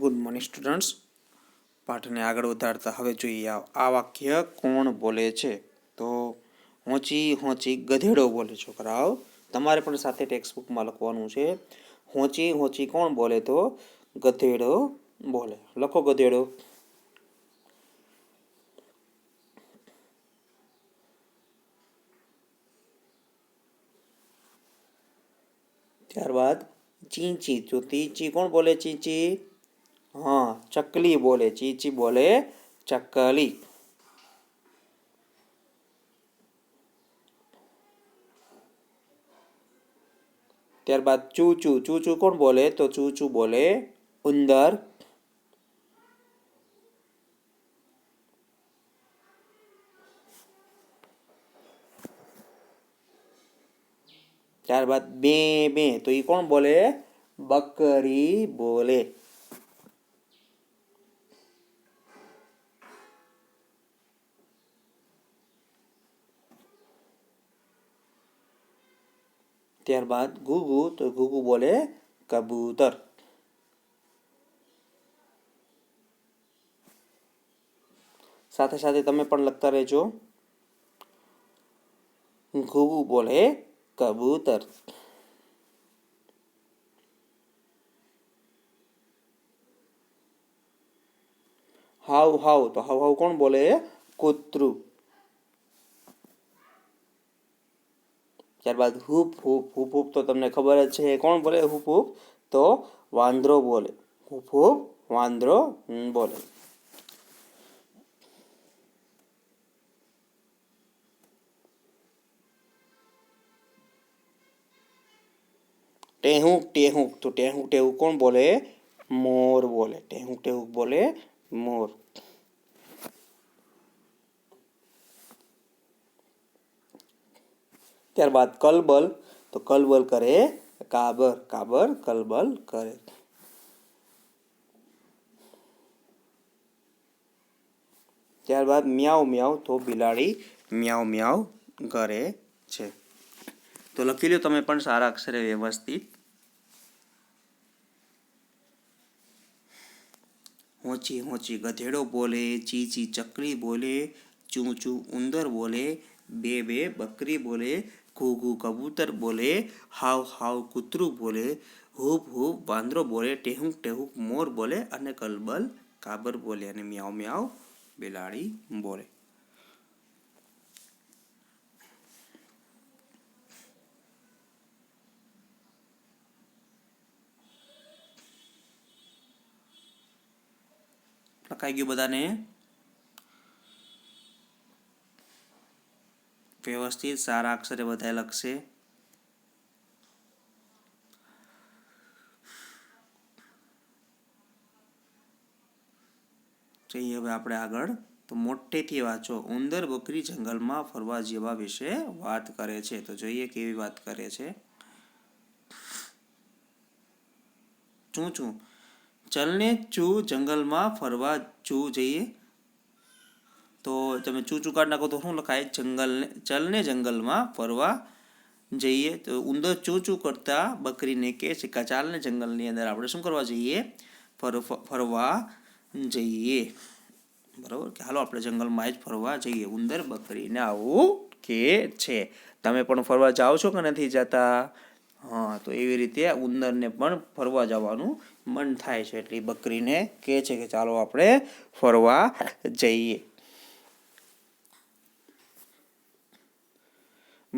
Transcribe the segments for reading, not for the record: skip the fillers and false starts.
Good morning students. પાઠને આગળ વધારતા હવે જોઈએ આ વાક્ય કોણ બોલે છે. તો હોંચી હોંચી ગધેડો બોલે. છોકરાઓ તમારે પણ સાથે ટેક્સ્ટબુકમાં લખવાનું છે. હોંચી હોંચી કોણ બોલે? તો ગધેડો બોલે. લખો ગધેડો. ત્યારબાદ ચીંચી. તો ચીંચી કોણ બોલે? ચીંચી हाँ चकली बोले. चींची बोले चकली. ત્યારબાદ ચૂચू. ચૂચू કોણ બોલે? તો ચૂચू બોલે ઉંદર. ત્યારબાદ બે બે. તો એ કોણ બોલે? બકરી બોલે. ત્યારબાદ ઘુઘુ. તો ઘુઘુ બોલે કબૂતર. સાથે સાથે તમે પણ લખતા રહેજો. ઘુઘુ બોલે કબૂતર. હાવ હાવ. તો હાવ હાવ કોણ બોલે? કૂતરું. ત્યારબાદ હૂપ હૂપ. હૂપ હૂપ તો તમને ખબર જ છે. કોણ બોલે હૂપ હૂપ? તો વાંદરો બોલે. હૂપ હૂપ વાંદરો બોલે. ટેહુક ટેહુક. તો ટેહુક ટેહુક કોણ બોલે? મોર બોલે. ટેહુક ટેહુક બોલે મોર. ત્યારબાદ કલબલ. તો કલબલ કરે કાબર. કાબર કલબલ કરે. ત્યારબાદ મ્યાઉ મ્યાઉ. તો બિલાડી મ્યાઉ મ્યાઉ કરે છે. તો લખી લો તમે પણ સારા અક્ષરે વ્યવસ્થિત. હોંચી હોંચી ગધેડો બોલે. ચીચી ચકલી બોલે. ચૂ ચૂ ઉંદર બોલે. બે બે બકરી બોલે. ઘૂ ઘૂ કબૂતર બોલે. હાવ હાવ કૂતરું બોલે. હૂપ હૂપ વાંદરો બોલે. ટેહુક ટેહુક મોર બોલે. અને કલબલ કાબર બોલે. અને મ્યાઉ મ્યાઉ બિલાડી બોલે. લખાઈ ગયું બધાને? વ્યવસ્થિત સારા અક્ષરે બધા લખશે. જઈએ હવે આપણે આગળ. તો મોટેથી વાંચો. ઉંદર બકરી જંગલમાં ફરવા જેવા વિશે વાત કરે છે. તો જોઈએ કેવી વાત કરે છે. ચૂં ચૂં. ચલને ચૂ જંગલમાં ફરવા ચૂ જઈએ. તો તમે ચૂ ચૂ કાઢ નાખો તો શું લખાય? ચલને જંગલમાં ફરવા જઈએ. તો ઉંદર ચૂ ચૂ કરતા બકરીને કહે છે કે ચાલને જંગલની અંદર આપણે શું કરવા જઈએ? ફરવા જઈએ. બરાબર કે હાલો આપણે જંગલમાં જ ફરવા જઈએ. ઉંદર બકરીને આવું કે છે. તમે પણ ફરવા જાઓ છો કે નથી જતા? હા, તો એવી રીતે ઉંદરને પણ ફરવા જવાનું મન થાય છે. એટલે બકરીને કહે છે કે ચાલો આપણે ફરવા જઈએ.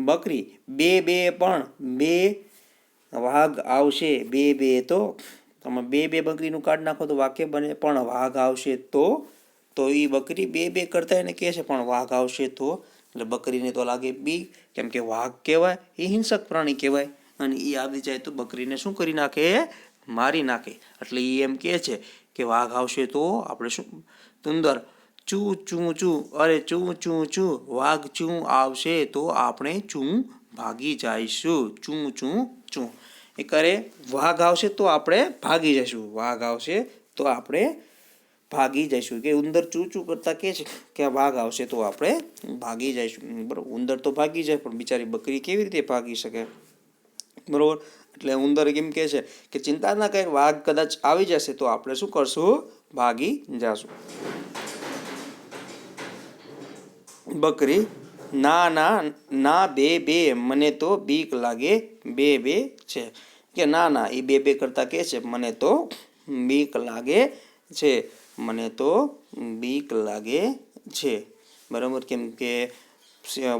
બકરી બે બે. પણ બે વાઘ આવશે. બે બે. તો તમે બે બે બકરીનું કાઢ નાખો તો વાક્ય બને પણ વાઘ આવશે તો. તો એ બકરી બે બે કરતા એને કહે છે પણ વાઘ આવશે તો. એટલે બકરીને તો લાગે બી. કેમ કે વાઘ કહેવાય એ હિંસક પ્રાણી કહેવાય. અને એ આવી જાય તો બકરીને શું કરી નાખે? મારી નાખે. એટલે એ એમ કહે છે કે વાઘ આવશે તો આપણે શું? ઉંદર ચૂ ચૂ ચૂ. અરે ચૂ ચૂ ચૂ. વાઘ ચૂ આવશે તો આપણે ચૂ ભાગી જઈશું. ચૂ ચૂ ચૂ. એ કરે વાઘ આવશે તો આપણે ભાગી જઈશું. વાઘ આવશે તો આપણે ભાગી જઈશું. કે ઉંદર ચૂ ચૂ કરતા કહે છે કે વાઘ આવશે તો આપણે ભાગી જઈશું. બરાબર. ઉંદર તો ભાગી જાય પણ બિચારી બકરી કેવી રીતે ભાગી શકે? બરાબર. એટલે ઉંદર કેમ કહે છે કે ચિંતા ના કર, વાઘ કદાચ આવી જશે તો આપણે શું કરશું, ભાગી જશું. બકરી ના ના ના બે બે, મને તો બીક લાગે બે બે છે. કે ના ના એ બે કરતા કે છે મને તો બીક લાગે છે, મને તો બીક લાગે છે. બરાબર, કેમ કે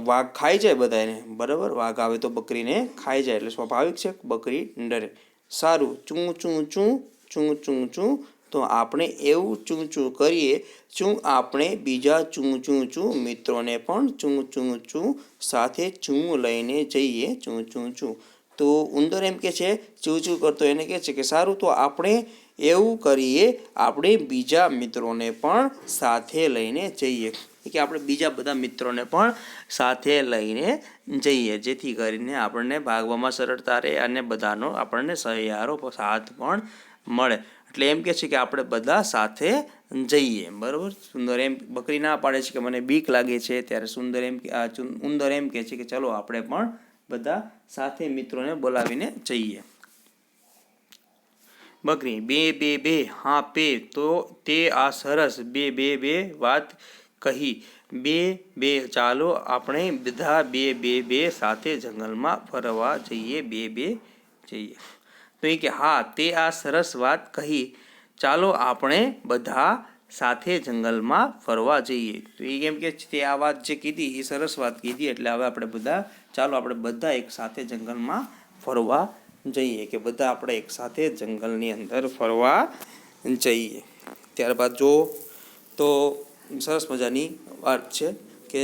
વાઘ ખાઈ જાય બધાને. બરાબર, વાઘ આવે તો બકરીને ખાઈ જાય એટલે સ્વાભાવિક છે બકરી ડરે. સારું, ચૂં ચૂં ચૂં ચૂં ચૂં ચૂં. તો આપણે એવું ચૂં ચૂં કરીએ, ચૂં આપણે બીજા ચૂં ચૂં ચૂં મિત્રોને પણ ચૂં ચૂં ચૂં સાથે ચૂં લઈને જઈએ, ચૂં ચૂં ચૂં. તો ઉંદર એમ કે છે ચૂં ચૂં કરતો એને કહે છે કે સારું તો આપણે એવું કરીએ, આપણે બીજા મિત્રોને પણ સાથે લઈને જઈએ, કે આપણે બીજા બધા મિત્રોને પણ સાથે લઈને જઈએ, જેથી કરીને આપણને ભાગવામાં સરળતા રહે અને બધાનો આપણને સહિયારો સાથ પણ મળે. એટલે એમ કે છે કે આપણે બધા સાથે જઈએ. બરાબર, સુંદર એમ બકરી ના પાડે છે કે મને બીક લાગે છે, ત્યારે ઉંદર એમ કે છે કે ચલો આપણે પણ બધા સાથે મિત્રોને બોલાવીને જઈએ. બકરી બે બે બે હા પે, તો તે આ સરસ બે બે બે વાત કહી. બે બે ચાલો આપણે બધા બે બે બે સાથે જંગલમાં ફરવા જઈએ, બે બે જઈએ. તો એ કે હા તે આ સરસ વાત કહી, ચાલો આપણે બધા સાથે જંગલમાં ફરવા જઈએ. તો એ કેમ કે તે આ વાત જે કીધી એ સરસ વાત કીધી, એટલે હવે આપણે બધા આપણે બધા એક સાથે જંગલમાં ફરવા જઈએ, કે બધા આપણે એક સાથે જંગલની અંદર ફરવા જઈએ. ત્યારબાદ જો તો સરસ મજાની વાત છે કે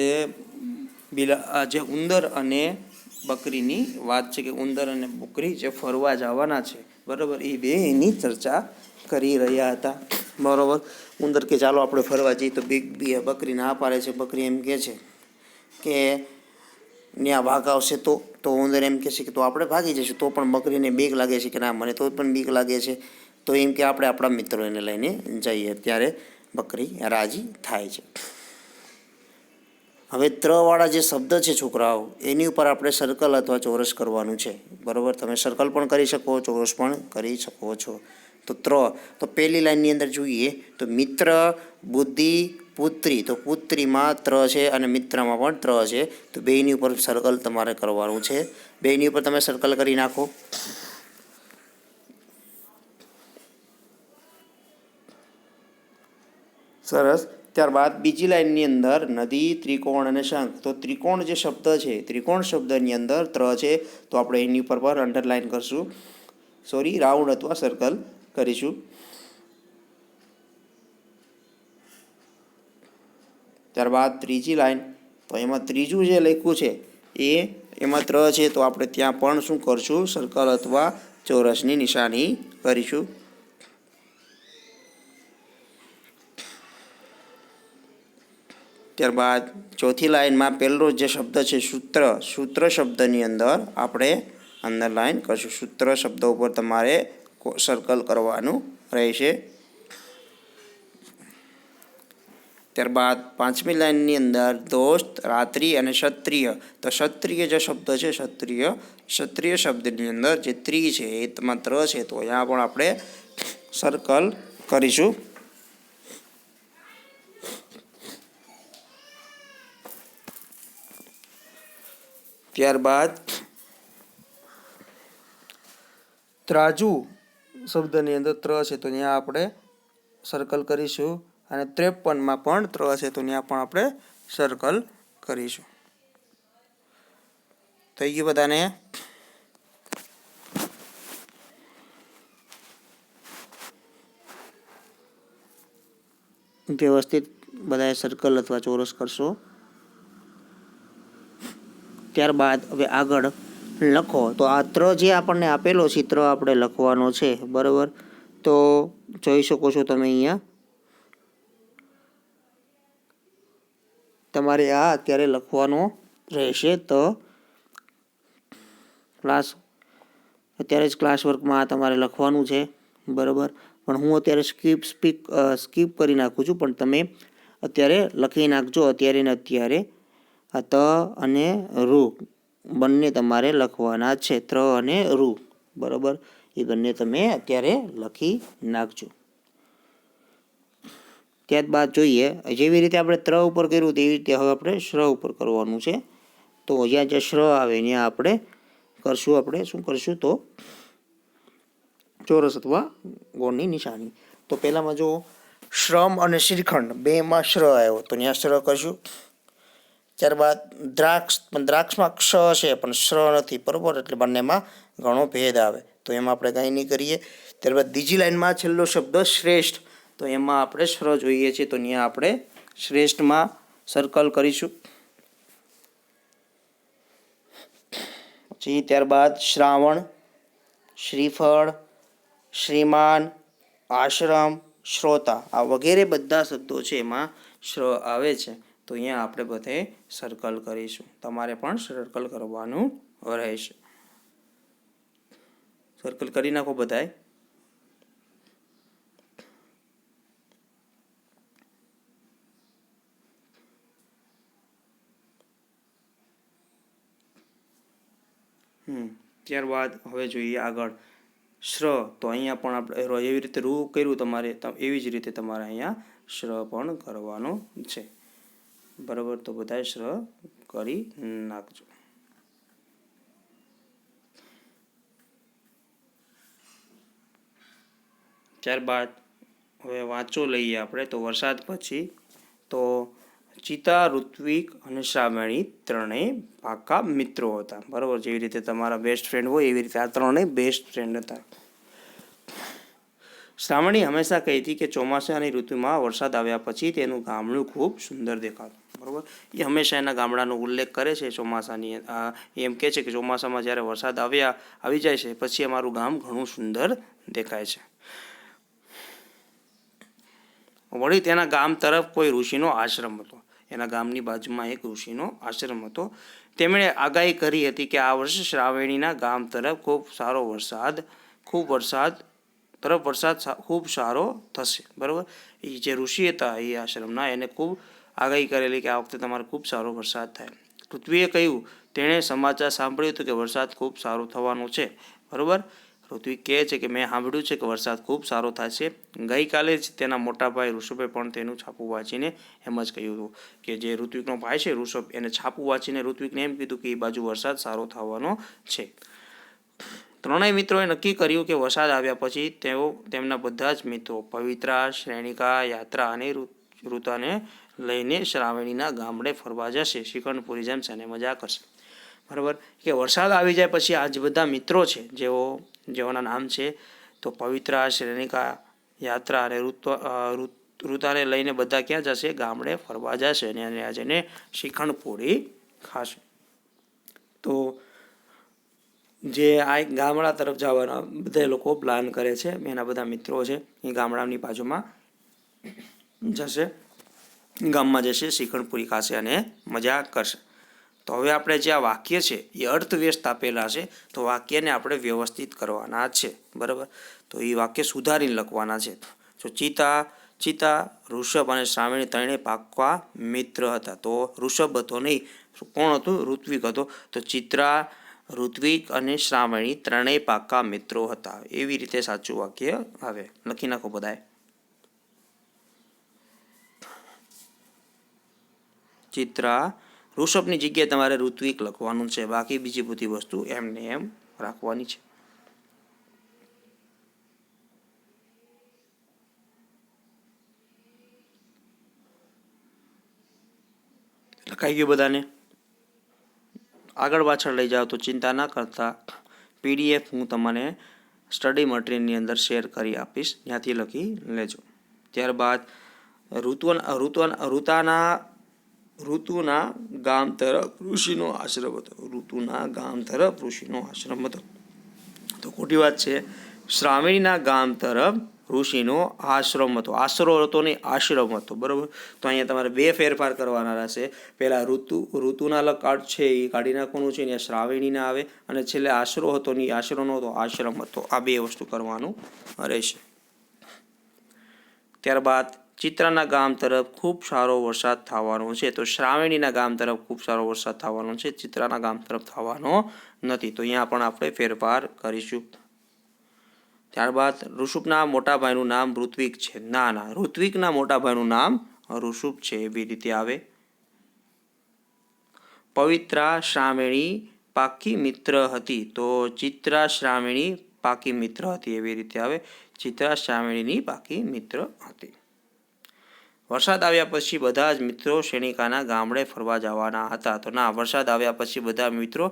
જે ઉંદર અને બકરીની વાત છે, કે ઉંદર અને બકરી જે ફરવા જવાના છે, બરાબર, એ બે એની ચર્ચા કરી રહ્યા હતા. બરાબર, ઉંદર કે ચાલો આપણે ફરવા જઈએ, તો બકરી ના પાડે છે. બકરી એમ કે છે કે ત્યાં વાઘ આવશે તો ઉંદર એમ કહે છે કે તો આપણે ભાગી જઈશું. તો પણ બકરીને બીક લાગે છે કે ના મને તો પણ બીક લાગે છે, તો એમ કે આપણે આપણા મિત્રોને લઈને જઈએ. ત્યારે બકરી રાજી થાય છે. હવે ત્રવાળા જે શબ્દ છે છોકરાઓ, એની ઉપર આપણે સર્કલ અથવા ચોરસ કરવાનું છે. બરાબર, તમે સર્કલ પણ કરી શકો, ચોરસ પણ કરી શકો છો. તો તો પહેલી લાઈનની અંદર જોઈએ તો મિત્ર, બુદ્ધિ, પુત્રી. તો પુત્રીમાં છે અને મિત્રમાં પણ છે. તો બેની ઉપર સર્કલ તમારે કરવાનું છે. બેની ઉપર તમે સર્કલ કરી નાખો. સરસ. ત્યારબાદ બીજી લાઈનની અંદર નદી, ત્રિકોણ અને શંખ. તો ત્રિકોણ જે શબ્દ છે, ત્રિકોણ શબ્દની અંદર છે, તો આપણે એની ઉપર પર અંડરલાઈન કરશું, રાઉન્ડ અથવા સર્કલ કરીશું. ત્યારબાદ ત્રીજી લાઈન, તો એમાં ત્રીજું જે લખ્યું છે એમાં છે, તો આપણે ત્યાં પણ શું કરશું, સર્કલ અથવા ચોરસની નિશાની કરીશું. ત્યારબાદ ચોથી લાઈનમાં પહેલો જે શબ્દ છે સૂત્ર શબ્દની અંદર આપણે અંડરલાઈન કરશું. સૂત્ર શબ્દ ઉપર તમારે સર્કલ કરવાનું રહેશે. ત્યારબાદ પાંચમી લાઈનની અંદર દોસ્ત, રાત્રિ અને ક્ષત્રિય. તો ક્ષત્રિય જે શબ્દ છે, ક્ષત્રિય શબ્દની અંદર જે છે એમાં છે, તો અહીંયા પણ આપણે સર્કલ કરીશું. ત્યારબાદ ત્રાજુ શબ્દની અંદર છે, તો ત્યાં આપણે સર્કલ કરીશું. અને 53માં પણ છે, તો ત્યાં પણ આપણે સર્કલ કરીશું. થઈ ગયું બધાને? વ્યવસ્થિત બધાએ સર્કલ અથવા ચોરસ કરશો. ત્યારબાદ હવે આગળ લખો. તો આ જે આપણને આપેલો ચિત્ર આપણે લખવાનો છે. બરાબર, તો જોઈ શકો છો તમે અહીંયા તમારે આ અત્યારે લખવાનો રહેશે. તો અત્યારે જ ક્લાસ વર્કમાં તમારે લખવાનું છે. બરાબર, પણ હું અત્યારે સ્કીપ કરી નાખું છું, પણ તમે અત્યારે લખી નાખજો. અત્યારે ને અત્યારે આ ત અને રૂ બંને તમારે લખવાના છે. ત્ર અને રૂ. બરાબર, એ બંને તમે અત્યારે લખી નાખજો. ત્યારબાદ જોઈએ, જેવી રીતે આપણે ત્ર ઉપર કર્યું તેવી રીતે હવે આપણે શ્ર ઉપર કરવાનું છે. તો જ્યાં જ્યાં શ્ર આવે ત્યાં આપણે શું કરશું તો ચોરસ અથવા ગોળની નિશાની. તો પહેલામાં જો શ્રમ અને શ્રીખંડ બેમાં શ્ર આવ્યો તો ત્યાં શ્ર કરશું. ત્યારબાદ દ્રાક્ષમાં ક્ષ છે પણ શ્ર નથી, બરોબર, એટલે બંનેમાં ઘણો ભેદ આવે, તો એમાં આપણે કંઈ નહીં કરીએ. ત્યારબાદ બીજી લાઈનમાં છેલ્લો શબ્દ શ્રેષ્ઠ, તો એમાં આપણે શ્ર જોઈએ છીએ, તો ત્યાં આપણે શ્રેષ્ઠમાં સર્કલ કરીશું. પછી ત્યારબાદ શ્રાવણ, શ્રીફળ, શ્રીમાન, આશ્રમ, શ્રોતા, આ વગેરે બધા શબ્દો છે એમાં શ્ર આવે છે, તો અહીંયા આપણે બધે સર્કલ કરીશું. તમારે પણ સર્કલ કરવાનું રહેશે. સર્કલ કરી નાખો બધાય. ત્યારબાદ હવે જોઈએ આગળ શ્ર, તો અહીંયા પણ આપણે એવી રીતે રૂ કર્યું તમારે, એવી જ રીતે તમારે અહીંયા શ્ર પણ કરવાનું છે. બરાબર, તો બધા શ્ર કરી નાખજો. ત્યારબાદ હવે વાંચો લઈએ આપણે. તો વરસાદ પછી તો ચિતા, ઋત્વિક અને શ્રાવણી ત્રણેય પાકા મિત્રો હતા. બરાબર, જેવી રીતે તમારા બેસ્ટ ફ્રેન્ડ હોય એવી રીતે આ ત્રણેય બેસ્ટ ફ્રેન્ડ હતા. શ્રાવણી હંમેશા કહેતી કે ચોમાસાની ઋતુમાં વરસાદ આવ્યા પછી તેનું ગામડું ખૂબ સુંદર દેખાતું. બરાબર, એ હંમેશા એના ગામડાનો ઉલ્લેખ કરે છે ચોમાસાની. એમ કહે છે કે ચોમાસામાં જ્યારે વરસાદ આવી જાય છે પછી અમારું ગામ ઘણું સુંદર દેખાય છે. વળી તેના ગામ તરફ કોઈ ઋષિનો આશ્રમ હતો. એના ગામની બાજુમાં એક ઋષિનો આશ્રમ હતો. તેમણે આગાહી કરી હતી કે આ વર્ષે શ્રાવણીના ગામ તરફ ખૂબ સારો થશે. બરાબર, એ જે ઋષિ હતા એ આશ્રમના, એને ખૂબ આગાહી કરેલી કે આ વખતે તમારે ખૂબ સારો વરસાદ થાય. પૃથ્વીએ કહ્યું, તેણે સમાચાર સાંભળ્યું હતું કે વરસાદ ખૂબ સારો થવાનો છે. બરાબર, ઋત્વિક કહે છે કે મેં સાંભળ્યું છે કે વરસાદ ખૂબ સારો થશે. ગઈકાલે જ તેના મોટા ભાઈ ઋષભે પણ તેનું છાપું વાંચીને એમ જ કહ્યું હતું કે જે ઋત્વિકનો ભાઈ છે ઋષભ, એને છાપું વાંચીને ઋત્વિકને એમ કીધું કે એ બાજુ વરસાદ સારો થવાનો છે. ત્રણેય મિત્રોએ નક્કી કર્યું કે વરસાદ આવ્યા પછી તેઓ તેમના બધા જ મિત્રો પવિત્રા, શ્રેણિકા, યાત્રા અને ઋતાને લઈને શ્રાવણીના ગામડે ફરવા જશે. શ્રીખંડપુરી જમશે અને મજા કરશે. બરાબર, કે વરસાદ આવી જાય પછી આ જે બધા મિત્રો છે જેઓના નામ છે તો પવિત્રા, શ્રેણિકા, યાત્રા અને ઋતાને લઈને બધા ક્યાં જશે? ગામડે ફરવા જશે અને આ જઈને શ્રીખંડપુરી ખાશે. તો જે આ ગામડા તરફ જવાના બધા લોકો પ્લાન કરે છે, એના બધા મિત્રો છે એ ગામડાની બાજુમાં જશે, ગામમાં જશે, શ્રીખંડપુરી ખાશે અને મજા કરશે. તો હવે આપણે જે આ વાક્ય છે એ અર્થવ્યસ્ત આપેલા છે, તો વાક્યને આપણે વ્યવસ્થિત કરવાના છે. બરાબર, તો એ વાક્ય સુધારીને લખવાના છે. તો ચિતા, ઋષભ અને શ્રાવણી ત્રણેય પાકા મિત્ર હતા. તો ઋષભ હતો નહીં, કોણ હતું? ઋત્વિક હતો. તો ચિત્રા, ઋત્વિક અને શ્રાવણી ત્રણેય પાકા મિત્રો હતા. એવી રીતે સાચું વાક્ય આવે. લખી નાખો બધાએ. ચિત્રા, ઋષભની જગ્યાએ તમારે ઋત્વિક લખવાનું છે, બાકી બીજી બધી વસ્તુ એમને એમ રાખવાની છે. લખાઈ ગયું બધાને? આગળ પાછળ લઈ જાઓ તો ચિંતા ના કરતા, PDF હું તમને સ્ટડી મટીરિયલની અંદર શેર કરી આપીશ, ત્યાંથી લખી લેજો. ત્યારબાદ ઋતુના ગામ તરફ ઋષિનો આશ્રમ હતો. ઋતુના ગામ તરફ ઋષિનો આશ્રમ હતો. તો ખોટી વાત છે. શ્રાવણીના ગામ તરફ ઋષિનો આશ્રમ હતો. આશરો હતો નહીં, આશ્રમ હતો. બરાબર, તો અહીંયા તમારે બે ફેરફાર કરવાના રહેશે. પહેલાં ઋતુના લકાળ છે એ કાઢી નાખવાનું છે, અહીંયા શ્રાવણીના આવે, અને છેલ્લે આશરો હતો નહીં, આશરો નહોતો, આશ્રમ હતો. આ બે વસ્તુ કરવાનું રહેશે. ત્યારબાદ ચિત્રાના ગામ તરફ ખૂબ સારો વરસાદ થવાનો છે. તો શ્રાવણીના ગામ તરફ ખૂબ સારો વરસાદ થવાનો છે, ચિત્રાના ગામ તરફ થવાનો નથી. તો અહીંયા પણ આપણે ફેરફાર કરીશું. ત્યારબાદ ઋષભના મોટા ભાઈનું નામ ઋત્વિક છે. ના ના, ઋત્વિકના મોટા ભાઈનું નામ ઋષભ છે, એવી રીતે આવે. પવિત્રા શ્રાવણી પાકી મિત્ર હતી. તો ચિત્રા શ્રાવણી પાકી મિત્ર હતી, એવી રીતે આવે. ચિત્રા શ્રાવણીની પાકી મિત્ર હતી. વરસાદ આવ્યા પછી બધા જ મિત્રો શ્રેણિકાના ગામડે ફરવા જવાના હતા. તો ના, વરસાદ આવ્યા પછી બધા મિત્રો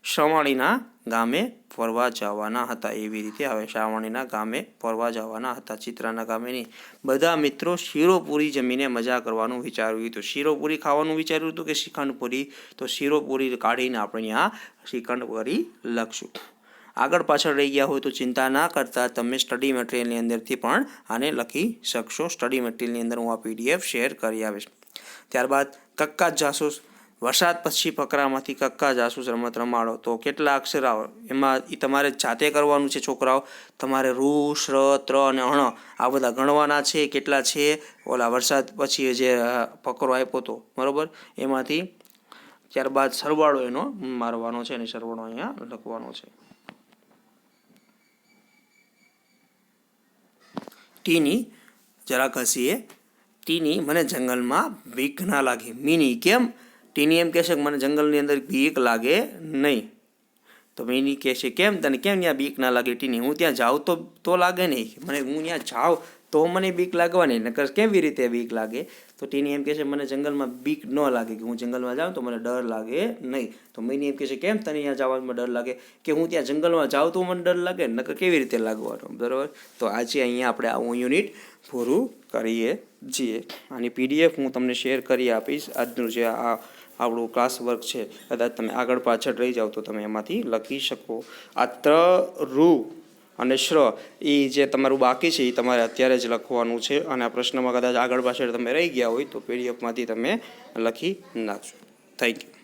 શ્રાવણીના ગામે ફરવા જવાના હતા, એવી રીતે આવે. શ્રાવણીના ગામે ફરવા જવાના હતા, ચિત્રાના ગામે નહીં. બધા મિત્રો શીરોપુરી જમીને મજા કરવાનું વિચાર્યું હતું. શીરોપુરી ખાવાનું વિચાર્યું હતું કે શ્રીખંડપુરી? તો શીરોપુરી કાઢીને આપણે આ શ્રીખંડપુરી લખશું. આગળ પાછળ રહી ગયા હોય તો ચિંતા ના કરતા, તમે સ્ટડી મટીરિયલની અંદરથી પણ આને લખી શકશો. સ્ટડી મટીરિયલની અંદર હું આ PDF શેર કરી આવીશ. ત્યારબાદ કક્કા જાસૂસ. વરસાદ પછી ફકરામાંથી કક્કા જાસૂસ રમત રમાડો. તો કેટલા અક્ષર આવે એમાં એ તમારે જાતે કરવાનું છે છોકરાઓ. તમારે રૂ, શ્ર, ત્ર અને અણ આ બધા ગણવાના છે. કેટલા છે ઓલા વરસાદ પછી જે ફકરો આપ્યો હતો, બરાબર, એમાંથી. ત્યારબાદ સરવાળો એનો મારવાનો છે અને સરવાળો અહીંયા લખવાનો છે. ટીની જરાક હસીએ. ટીની મને જંગલમાં બીક ના લાગે. મીની કેમ? ટીની એમ કહેશે કે મને જંગલની અંદર બીક લાગે નહીં. તો મીની કહેશે કેમ? તને કેમ ત્યાં બીક ના લાગે ટીની? હું ત્યાં જાઉં તો લાગે નહીં. હું ત્યાં જાઉં તો મને બીક લાગવાની, નકર કેવી રીતે બીક લાગે? તો ટીની એમ કહેશે મને જંગલમાં બીક ન લાગે, કે હું જંગલમાં જાઉં તો મને ડર લાગે નહીં. તો મીની એમ કહેશે કેમ તને ત્યાં જવામાં ડર લાગે? કે હું ત્યાં જંગલમાં જાઉં તો મને ડર લાગે, નકર કેવી રીતે લાગવાનો, બરાબર. તો આજે અહીંયા આપણે આવું યુનિટ પૂરું કરીએ છીએ. આની PDF હું તમને શેર કરી આપીશ. આજનું જે આ આપણું ક્લાસ વર્ક છે, કદાચ તમે આગળ પાછળ રહી જાઓ તો તમે એમાંથી લખી શકો. આ રૂ અને શ્ર એ જે તમારું બાકી છે એ તમારે અત્યારે જ લખવાનું છે. અને આ પ્રશ્નમાં કદાચ આગળ પાછળ તમે રહી ગયા હોય તો PDF માંથી તમે લખી નાખશો. Thank you.